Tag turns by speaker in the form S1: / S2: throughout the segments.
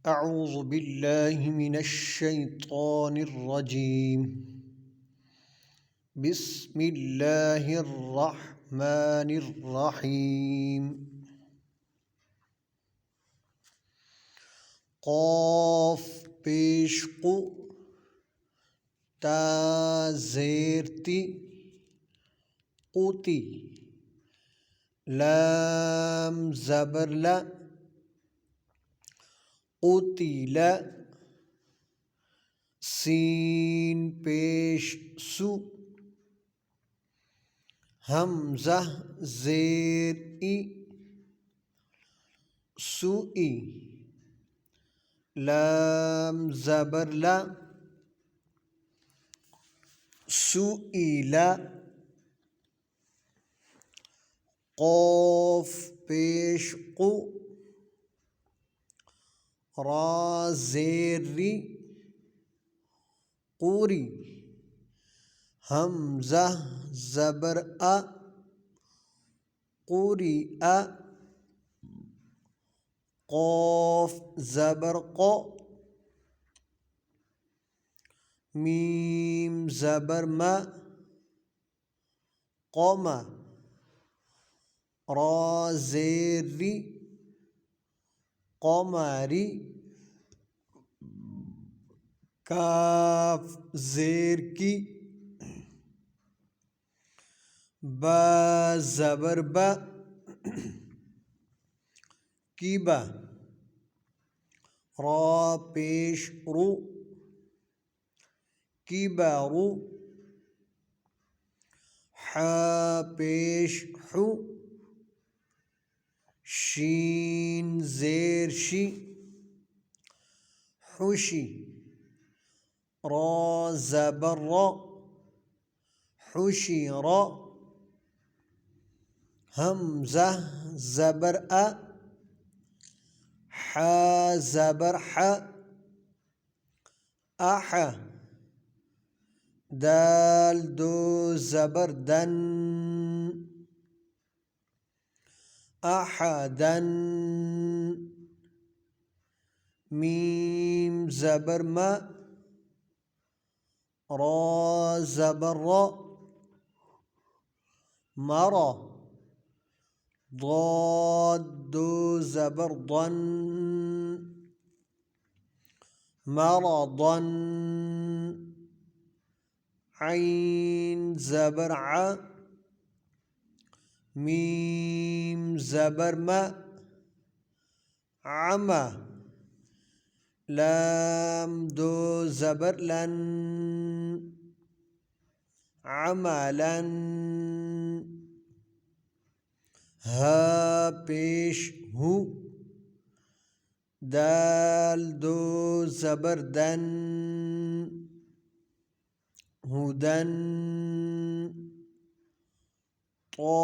S1: أعوذ بالله من الشيطان الرجيم. بسم الله الرحمن الرحيم. قاف پیش قو، تا زیر تی قوتی، لام زبر لا قتل، سین پیش سو، حمزہ زیر ای سوئی، لام زبر لا سئل، قاف پیش قو، را زیر ری قوری، حمزہ زبر ا قوری ا، قاف زبر قو، میم زبر ما قوم، را زیر ری قمری، کاف زیر کی، با زبر با کیبا، را پیش رو کیبارو، حا پیش حو، شین زیر شی حشی، را زبر را حشیرا، حمزہ زبر ا، حا زبر ح، اح، دال دو زبر دن، احدن، میم زبر ما، را زبر را مرا، ضاد دو زبر ضن، مرضا، عین زبر ع، میم زبر ما، عما، لام دو زبر لن، عملا، ہا پیش ہو، دال دو زبر دن، ہدن، طا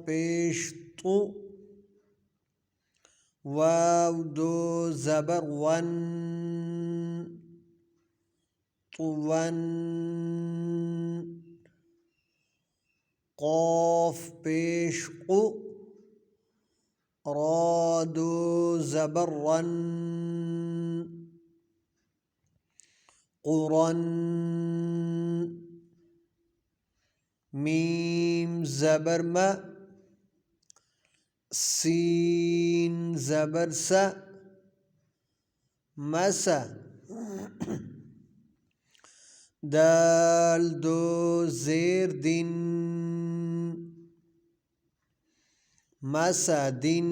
S1: پیش تو، واو دو زبر ون، طون، قاف پیش قو، را دو زبر رن، قرن، میم زبر ما، سین زبر سا، مسا، دال دو زیر دن، مسدن،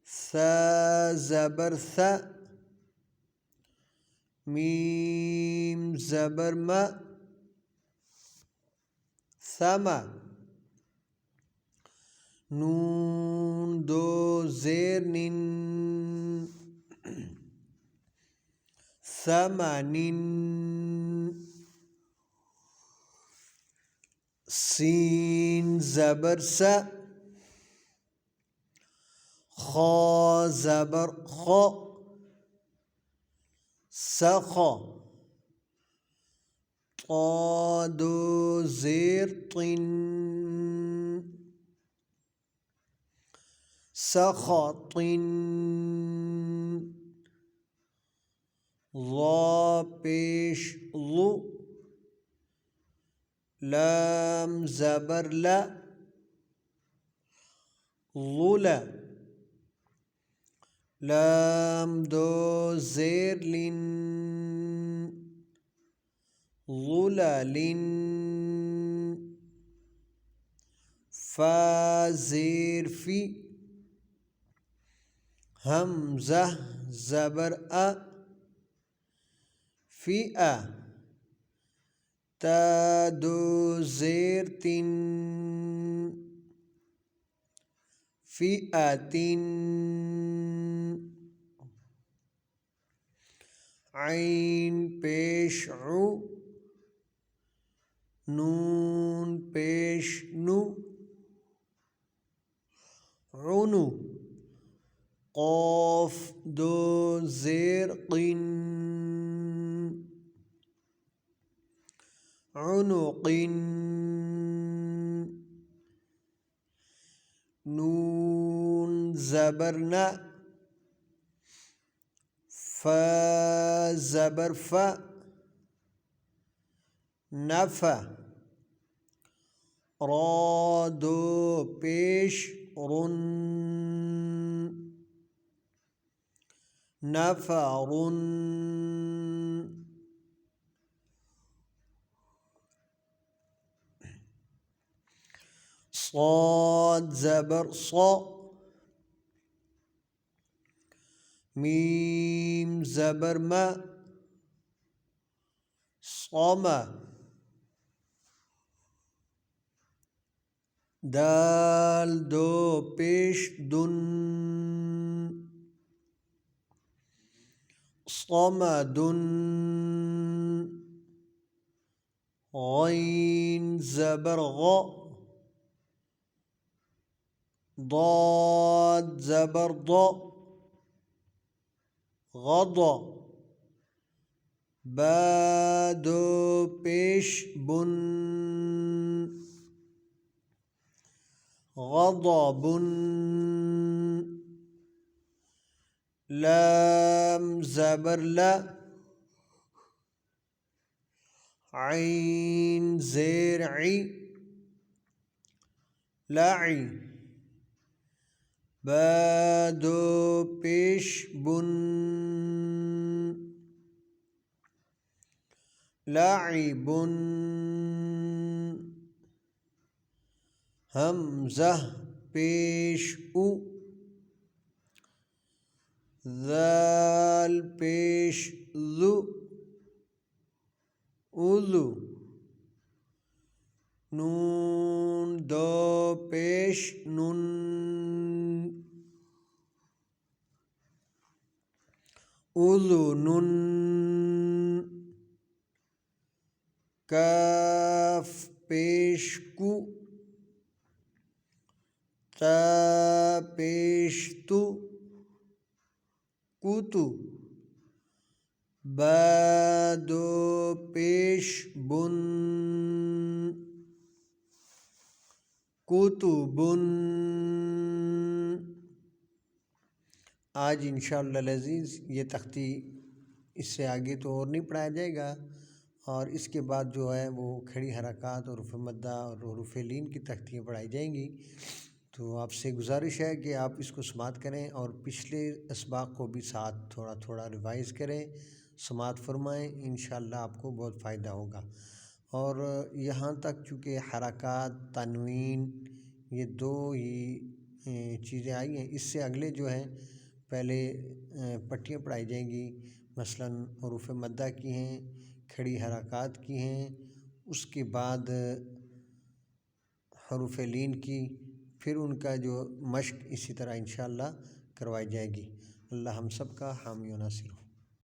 S1: ثا زبر ثا، میم زبر ما، ثما، نون دو زیر نن، ثمن، سین زبر سا، خا زبر خو، سخا، طا دو زیر طن، سخط ضا پیش ضو لام زبر لا ظل لام دو زیر لن ظلل فا زیر فی حمزہ زبر فئہ تا دو زیر تن فئۃ عین پیش عو نون پیش نو عنو قاف دو زیر قن عنق نون زبر نا فا زبر فا نفع را دو پیش رن نفر صاد زبر صا میم زبر ما صم دال دو پیش دن صمد غین زبر غ ضاد زبر ض غض با دو پیش بن غضب لام زبر لا عین زیر عی لعی با دو پیش بن لعب حمزہ پیش او ذال پیش ذو اذو نون دو پیش نن اذنن کاف پیش کو تا پیش تو کوتو با دو پیش بن کتبن. آج انشاءاللہ العزیز یہ تختی اس سے آگے تو اور نہیں پڑھایا جائے گا، اور اس کے بعد جو ہے وہ کھڑی حرکات اور حروف مدہ اور حروف لین کی تختیاں پڑھائی جائیں گی. تو آپ سے گزارش ہے کہ آپ اس کو سماعت کریں اور پچھلے اسباق کو بھی ساتھ تھوڑا تھوڑا ریوائز کریں، سماعت فرمائیں. انشاءاللہ آپ کو بہت فائدہ ہوگا. اور یہاں تک چونکہ حرکات، تنوین، یہ دو ہی چیزیں آئی ہیں، اس سے اگلے جو ہیں پہلے پٹیاں پڑھائی جائیں گی. مثلاً حروف مدہ کی ہیں، کھڑی حرکات کی ہیں، اس کے بعد حروف لین کی، پھر ان کا جو مشق اسی طرح انشاءاللہ کروائی جائے گی. اللہ ہم سب کا حامی و ناصر ہو.